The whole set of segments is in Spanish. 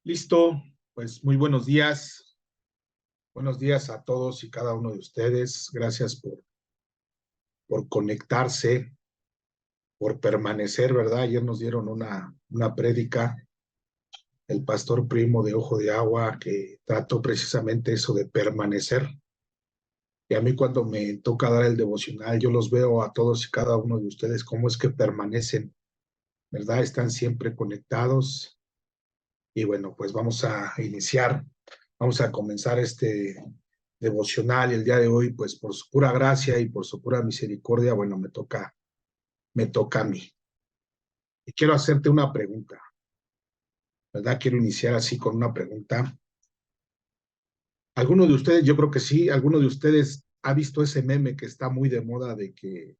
Listo, pues muy buenos días. Buenos días a todos y cada uno de ustedes. Gracias por conectarse, por permanecer, ¿verdad? Ayer nos dieron una prédica, el pastor Primo de Ojo de Agua, que trató precisamente eso de permanecer. Y a mí cuando me toca dar el devocional, yo los veo a todos y cada uno de ustedes, cómo es que permanecen, ¿verdad? Están siempre conectados. Y bueno, pues vamos a iniciar, vamos a comenzar este devocional y el día de hoy, pues por su pura gracia y por su pura misericordia, bueno, me toca a mí. Y quiero hacerte una pregunta, ¿verdad? Quiero iniciar así con una pregunta. ¿Alguno de ustedes, yo creo que sí, alguno de ustedes ha visto ese meme que está muy de moda de que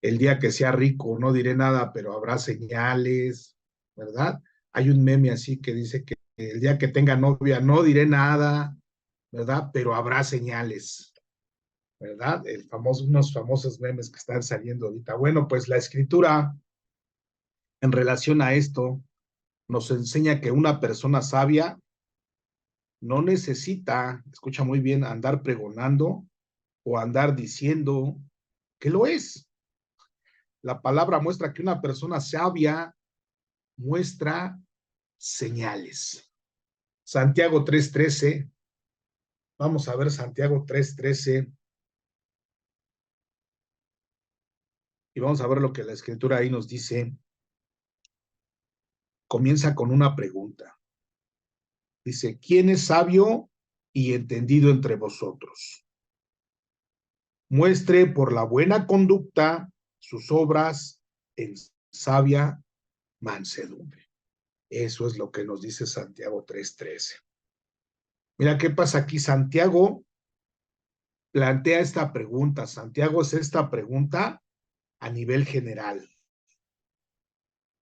el día que sea rico no diré nada, pero habrá señales, ¿verdad? Hay un meme así que dice que el día que tenga novia no diré nada, ¿verdad? Pero habrá señales, ¿verdad? Unos famosos memes que están saliendo ahorita. Bueno, pues la escritura en relación a esto nos enseña que una persona sabia no necesita, escucha muy bien, andar pregonando o andar diciendo que lo es. La palabra muestra que una persona sabia muestra señales. Santiago 3:13, vamos a ver Santiago 3:13 y vamos a ver lo que la escritura ahí nos dice. Comienza con una pregunta. Dice, ¿quién es sabio y entendido entre vosotros? Muestre por la buena conducta sus obras en sabia mansedumbre. Eso es lo que nos dice Santiago 3:13. Mira qué pasa aquí. Santiago plantea esta pregunta. Santiago es esta pregunta a nivel general.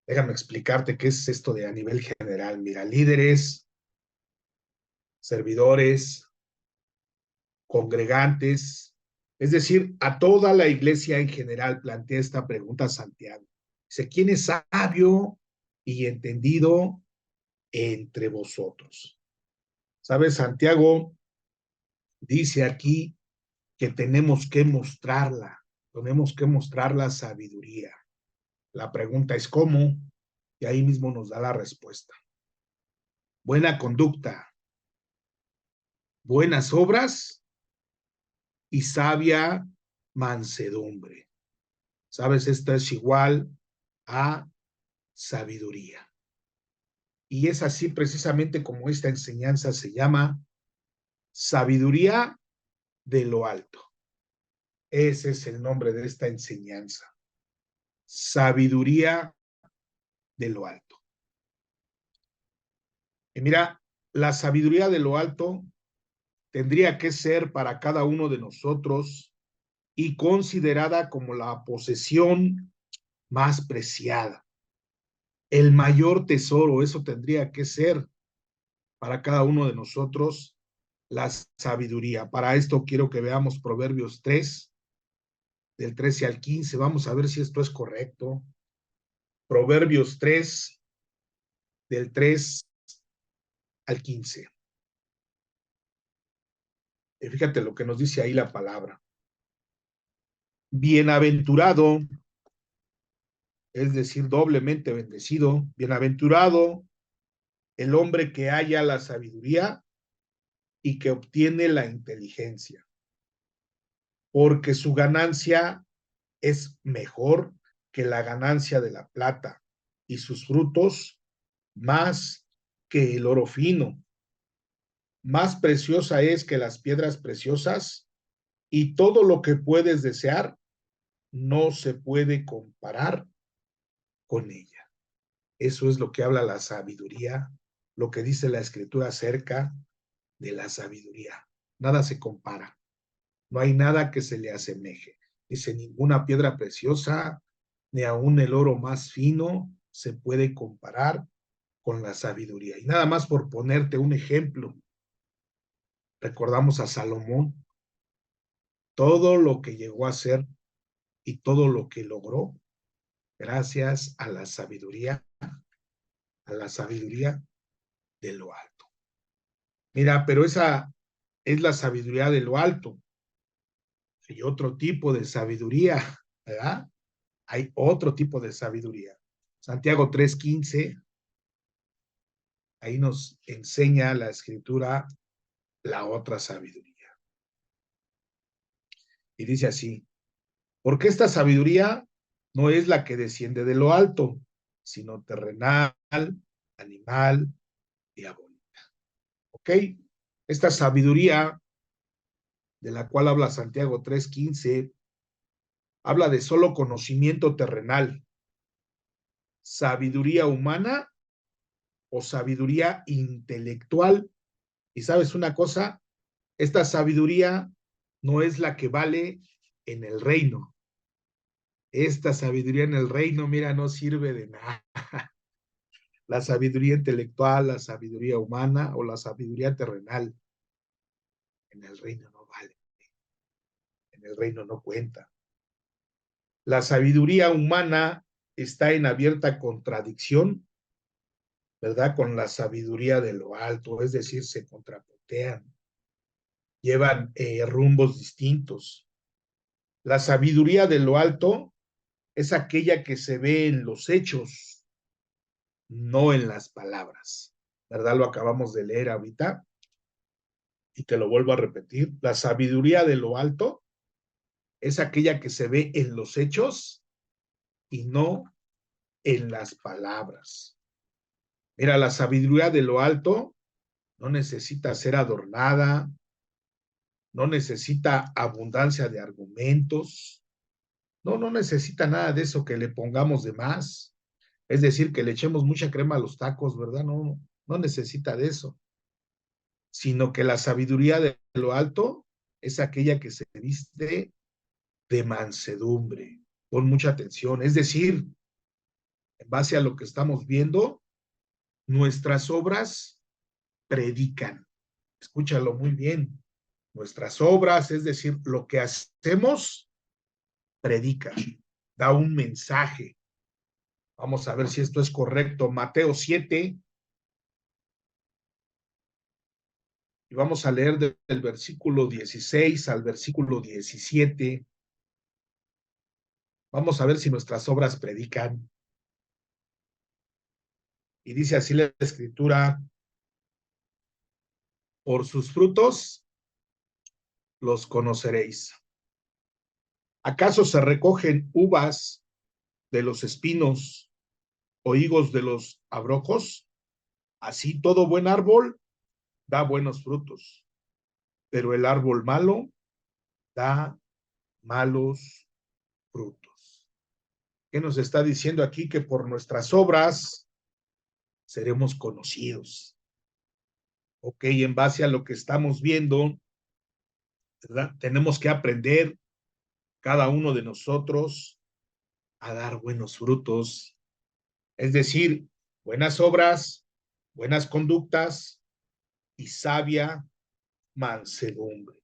Déjame explicarte qué es esto de a nivel general. Mira, líderes, servidores, congregantes, es decir, a toda la iglesia en general plantea esta pregunta a Santiago. Dice, ¿quién es sabio y entendido entre vosotros? ¿Sabes? Santiago dice aquí que tenemos que mostrar la sabiduría. La pregunta es cómo, y ahí mismo nos da la respuesta. Buena conducta, buenas obras y sabia mansedumbre. ¿Sabes? Esto es igual a sabiduría. Y es así precisamente como esta enseñanza se llama sabiduría de lo alto. Ese es el nombre de esta enseñanza. Sabiduría de lo alto. Y mira, la sabiduría de lo alto tendría que ser para cada uno de nosotros y considerada como la posesión más preciada. El mayor tesoro, eso tendría que ser para cada uno de nosotros la sabiduría. Para esto quiero que veamos Proverbios 3, del 13 al 15. Vamos a ver si esto es correcto. Proverbios 3, del 3 al 15. Y fíjate lo que nos dice ahí la palabra. Bienaventurado, es decir, doblemente bendecido, bienaventurado el hombre que halla la sabiduría y que obtiene la inteligencia, porque su ganancia es mejor que la ganancia de la plata y sus frutos más que el oro fino. Más preciosa es que las piedras preciosas y todo lo que puedes desear no se puede comparar con ella. Eso es lo que habla la sabiduría, lo que dice la escritura acerca de la sabiduría. Nada se compara, no hay nada que se le asemeje. Dice, ninguna piedra preciosa, ni aun el oro más fino, se puede comparar con la sabiduría. Y nada más por ponerte un ejemplo, recordamos a Salomón, todo lo que llegó a ser y todo lo que logró gracias a la sabiduría de lo alto. Mira, pero esa es la sabiduría de lo alto. Hay otro tipo de sabiduría, ¿verdad? Hay otro tipo de sabiduría. Santiago 3:15, ahí nos enseña la escritura la otra sabiduría. Y dice así, porque esta sabiduría no es la que desciende de lo alto, sino terrenal, animal, diabólica. ¿Ok? Esta sabiduría de la cual habla Santiago 3:15 habla de solo conocimiento terrenal, sabiduría humana o sabiduría intelectual. Y sabes una cosa, esta sabiduría no es la que vale en el reino. Esta sabiduría en el reino, mira, no sirve de nada. La sabiduría intelectual, la sabiduría humana o la sabiduría terrenal en el reino no vale. En el reino no cuenta. La sabiduría humana está en abierta contradicción, ¿verdad? Con la sabiduría de lo alto, es decir, se contrapuntean, llevan rumbos distintos. La sabiduría de lo alto es aquella que se ve en los hechos, no en las palabras, ¿verdad? Lo acabamos de leer ahorita y te lo vuelvo a repetir. La sabiduría de lo alto es aquella que se ve en los hechos y no en las palabras. Mira, la sabiduría de lo alto no necesita ser adornada, no necesita abundancia de argumentos, no necesita nada de eso que le pongamos de más. Es decir, que le echemos mucha crema a los tacos, ¿verdad? No necesita de eso, sino que la sabiduría de lo alto es aquella que se viste de mansedumbre. Pon mucha atención, es decir, en base a lo que estamos viendo, nuestras obras predican. Escúchalo muy bien. Nuestras obras, es decir, lo que hacemos, predica, da un mensaje. Vamos a ver si esto es correcto. Mateo 7, y vamos a leer del versículo 16 al versículo 17. Vamos a ver si nuestras obras predican. Y dice así la escritura, por sus frutos los conoceréis. ¿Acaso se recogen uvas de los espinos o higos de los abrojos? Así todo buen árbol da buenos frutos, pero el árbol malo da malos frutos. ¿Qué nos está diciendo aquí? Que por nuestras obras seremos conocidos. Ok, en base a lo que estamos viendo, ¿verdad? Tenemos que aprender cada uno de nosotros a dar buenos frutos, es decir, buenas obras, buenas conductas y sabia mansedumbre.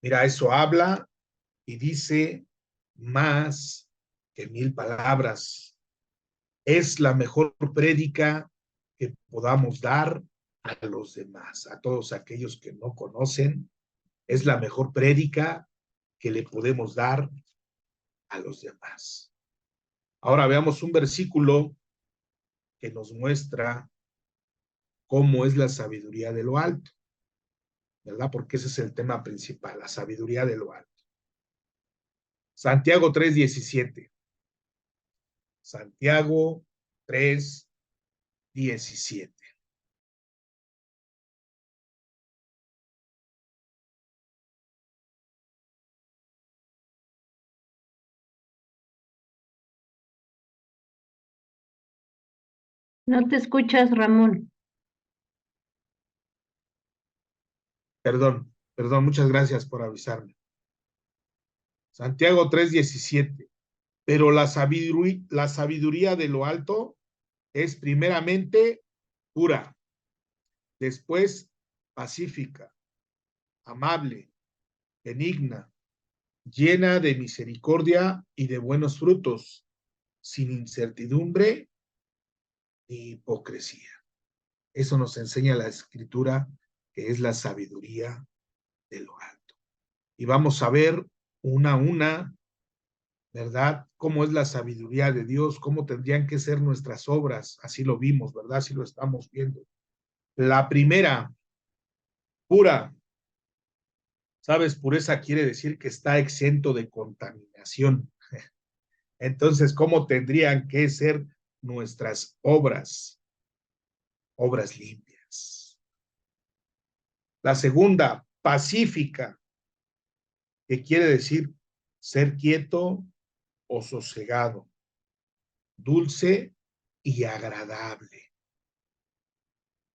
Mira, eso habla y dice más que 1000 palabras. Es la mejor prédica que podamos dar a los demás, a todos aquellos que no conocen. Es la mejor prédica que le podemos dar a los demás. Ahora veamos un versículo que nos muestra cómo es la sabiduría de lo alto, ¿verdad? Porque ese es el tema principal, la sabiduría de lo alto. Santiago 3:17. Santiago 3:17. No te escuchas, Ramón. Perdón, muchas gracias por avisarme. Santiago 3:17. Pero la sabiduría de lo alto es primeramente pura, después pacífica, amable, benigna, llena de misericordia y de buenos frutos, sin incertidumbre ni hipocresía. Eso nos enseña la Escritura, que es la sabiduría de lo alto. Y vamos a ver una a una, ¿verdad? Cómo es la sabiduría de Dios, cómo tendrían que ser nuestras obras. Así lo vimos, ¿verdad? Así lo estamos viendo. La primera, pura. ¿Sabes? Pureza quiere decir que está exento de contaminación. Entonces, ¿cómo tendrían que ser nuestras obras? Obras limpias. La segunda, pacífica, que quiere decir ser quieto o sosegado, dulce y agradable.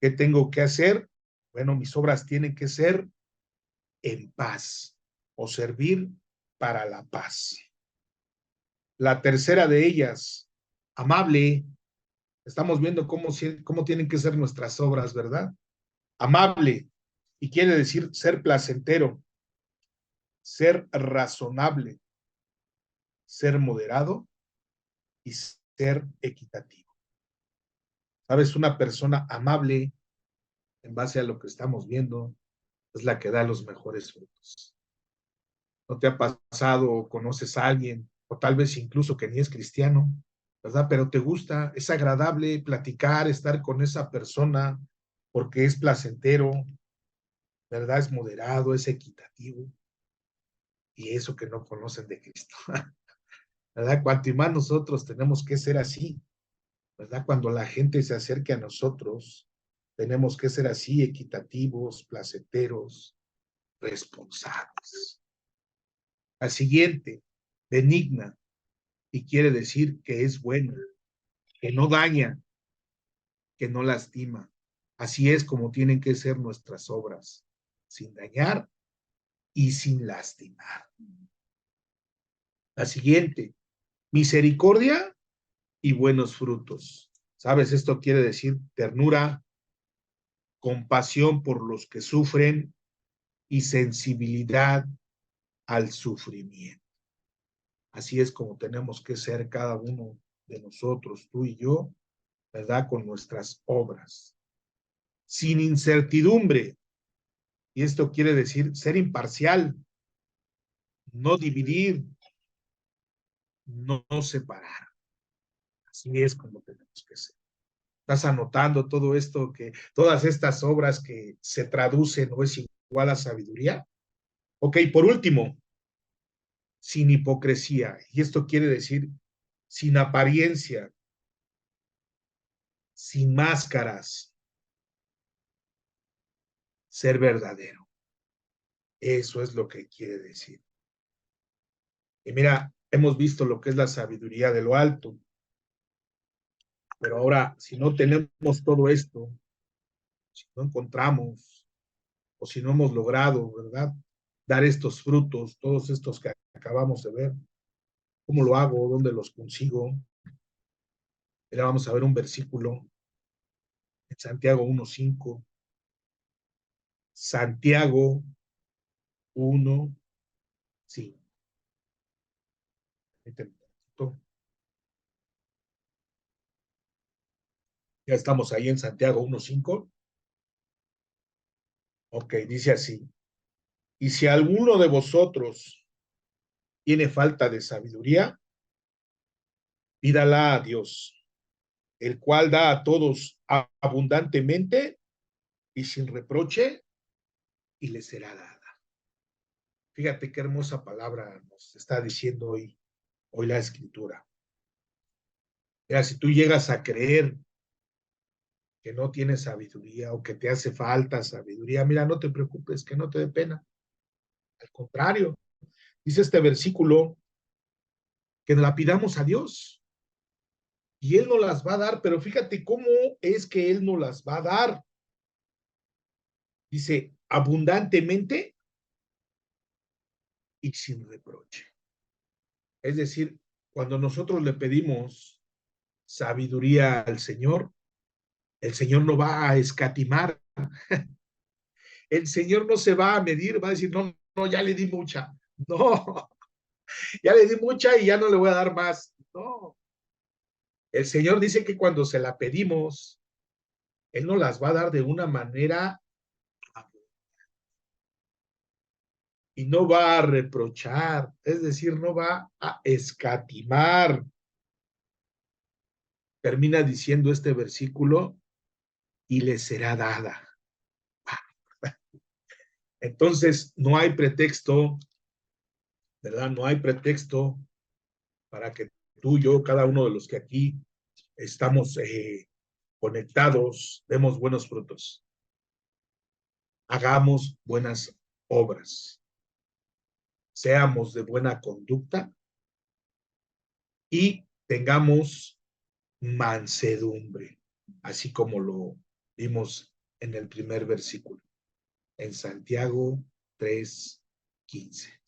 ¿Qué tengo que hacer? Bueno, mis obras tienen que ser en paz o servir para la paz. La tercera de ellas, amable. Estamos viendo cómo tienen que ser nuestras obras, ¿verdad? Amable, y quiere decir ser placentero, ser razonable, ser moderado y ser equitativo. ¿Sabes? Una persona amable, en base a lo que estamos viendo, es la que da los mejores frutos. ¿No te ha pasado o conoces a alguien, o tal vez incluso que ni es cristiano, ¿verdad? Pero te gusta, es agradable platicar, estar con esa persona porque es placentero, ¿verdad? Es moderado, es equitativo, y eso que no conocen de Cristo, ¿verdad? Cuanto más nosotros tenemos que ser así, ¿verdad? Cuando la gente se acerque a nosotros, tenemos que ser así, equitativos, placenteros, responsables. La siguiente, benigna, y quiere decir que es buena, que no daña, que no lastima. Así es como tienen que ser nuestras obras, sin dañar y sin lastimar. La siguiente, misericordia y buenos frutos. ¿Sabes? Esto quiere decir ternura, compasión por los que sufren y sensibilidad al sufrimiento. Así es como tenemos que ser cada uno de nosotros, tú y yo, ¿verdad? Con nuestras obras. Sin incertidumbre. Y esto quiere decir ser imparcial, no dividir, no separar. Así es como tenemos que ser. Estás anotando todo esto, que todas estas obras que se traducen o es igual a sabiduría. Ok, por último, sin hipocresía. Y esto quiere decir sin apariencia, sin máscaras, ser verdadero. Eso es lo que quiere decir. Y mira, hemos visto lo que es la sabiduría de lo alto. Pero ahora, si no tenemos todo esto, si no encontramos o si no hemos logrado, ¿verdad? Dar estos frutos, todos estos que acabamos de ver, ¿cómo lo hago? ¿Dónde los consigo? Mira, vamos a ver un versículo en Santiago 1:5. Santiago 1:5. Ya estamos ahí en Santiago 1:5. Ok, dice así. Y si alguno de vosotros tiene falta de sabiduría, pídala a Dios, el cual da a todos abundantemente y sin reproche, y le será dada. Fíjate qué hermosa palabra nos está diciendo hoy la Escritura. Mira, si tú llegas a creer que no tienes sabiduría o que te hace falta sabiduría, mira, no te preocupes, que no te dé pena. Al contrario, dice este versículo que la pidamos a Dios y Él nos las va a dar, pero fíjate cómo es que Él nos las va a dar. Dice, abundantemente y sin reproche. Es decir, cuando nosotros le pedimos sabiduría al Señor, el Señor no va a escatimar. El Señor no se va a medir, va a decir, no, no, ya le di mucha. No, ya le di mucha y ya no le voy a dar más. No. El Señor dice que cuando se la pedimos, Él nos las va a dar de una manera y no va a reprochar, es decir, no va a escatimar. Termina diciendo este versículo, y le será dada. Entonces, no hay pretexto, ¿verdad? No hay pretexto para que tú, yo, cada uno de los que aquí estamos conectados, demos buenos frutos. Hagamos buenas obras. Seamos de buena conducta y tengamos mansedumbre, así como lo vimos en el primer versículo, en Santiago 3:15.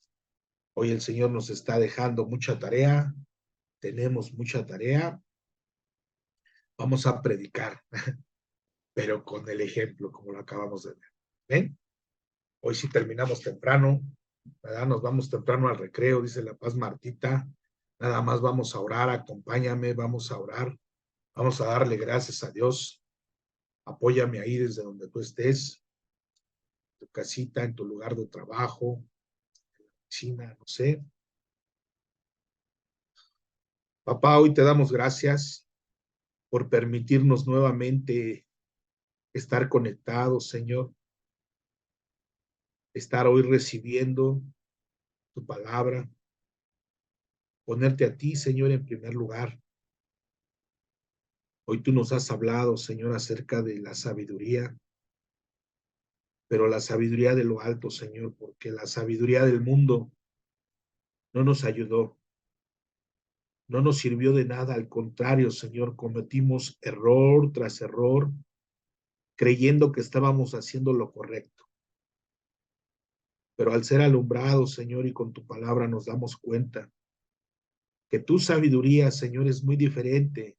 Hoy el Señor nos está dejando mucha tarea, tenemos mucha tarea, vamos a predicar, pero con el ejemplo, como lo acabamos de ver. ¿Ven? Hoy sí terminamos temprano, ¿verdad? Nos vamos temprano al recreo, dice La Paz Martita. Nada más vamos a orar, acompáñame, vamos a orar, vamos a darle gracias a Dios. Apóyame ahí desde donde tú estés, en tu casita, en tu lugar de trabajo, en la oficina, no sé. Papá, hoy te damos gracias por permitirnos nuevamente estar conectados, Señor, estar hoy recibiendo tu palabra, ponerte a ti, Señor, en primer lugar. Hoy tú nos has hablado, Señor, acerca de la sabiduría, pero la sabiduría de lo alto, Señor, porque la sabiduría del mundo no nos ayudó, no nos sirvió de nada, al contrario, Señor, cometimos error tras error, creyendo que estábamos haciendo lo correcto. Pero al ser alumbrados, Señor, y con tu palabra nos damos cuenta que tu sabiduría, Señor, es muy diferente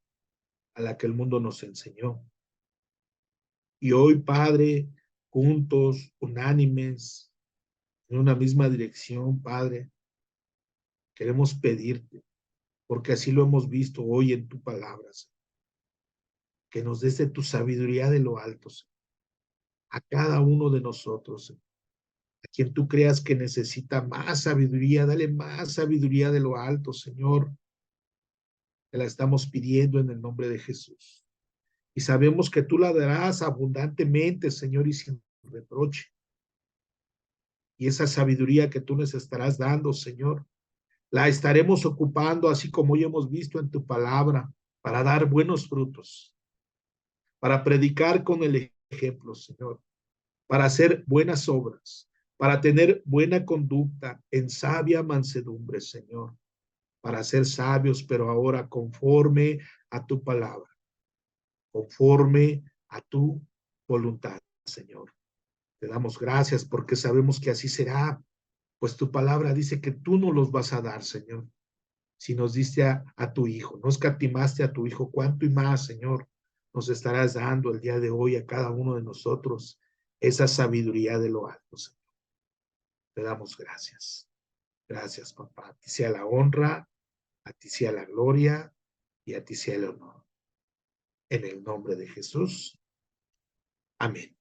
a la que el mundo nos enseñó. Y hoy, Padre, juntos, unánimes, en una misma dirección, Padre, queremos pedirte, porque así lo hemos visto hoy en tu palabra, que nos des de tu sabiduría de lo alto, a cada uno de nosotros, a quien tú creas que necesita más sabiduría, dale más sabiduría de lo alto, Señor. Te la estamos pidiendo en el nombre de Jesús. Y sabemos que tú la darás abundantemente, Señor, y sin reproche. Y esa sabiduría que tú nos estarás dando, Señor, la estaremos ocupando, así como hoy hemos visto en tu palabra, para dar buenos frutos, para predicar con el ejemplo, Señor, para hacer buenas obras, para tener buena conducta en sabia mansedumbre, Señor, para ser sabios, pero ahora conforme a tu palabra, conforme a tu voluntad, Señor. Te damos gracias porque sabemos que así será, pues tu palabra dice que tú nos los vas a dar, Señor. Si nos diste a tu Hijo, nos escatimaste a tu Hijo, cuánto y más, Señor, nos estarás dando el día de hoy a cada uno de nosotros esa sabiduría de lo alto, Señor. Te damos gracias. Gracias, papá. A ti sea la honra, a ti sea la gloria y a ti sea el honor. En el nombre de Jesús. Amén.